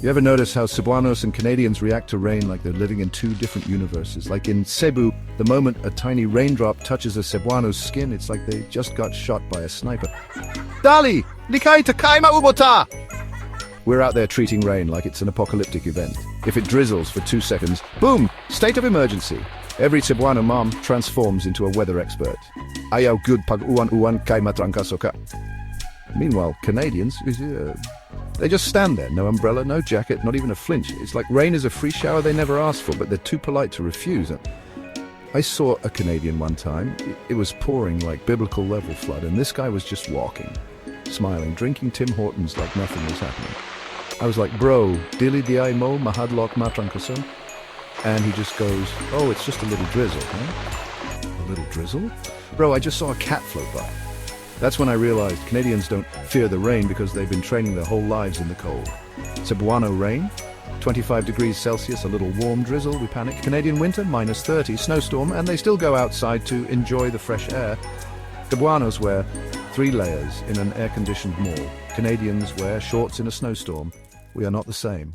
You ever notice how Cebuanos and Canadians react to rain like they're living in two different universes? Like in Cebu, the moment a tiny raindrop touches a Cebuano's skin, it's like they just got shot by a sniper. Dali! Likay ma-ubo ta! We're out there treating rain like it's an apocalyptic event. If it drizzles for 2 seconds, boom! State of emergency. Every Cebuano mom transforms into a weather expert. Ayaw good pag uwan-uwan kay ma-trangkaso ka. Meanwhile, Canadians, they just stand there, no umbrella, no jacket, not even a flinch. It's like rain is a free shower they never asked for, but they're too polite to refuse. I saw a Canadian one time. It was pouring like biblical level flood, and this guy was just walking, smiling, drinking Tim Hortons like nothing was happening. I was like, bro, Dili, diay, mahadlok, ma-trangkaso? And he just goes, oh, it's just a little drizzle, huh? A little drizzle? Bro, I just saw a cat float by. That's when I realized Canadians don't fear the rain because they've been training their whole lives in the cold. Cebuano rain, 25 degrees Celsius, a little warm drizzle, we panic. Canadian winter, -30, snowstorm, and they still go outside to enjoy the fresh air. Cebuanos wear 3 layers in an air-conditioned mall. Canadians wear shorts in a snowstorm. We are not the same.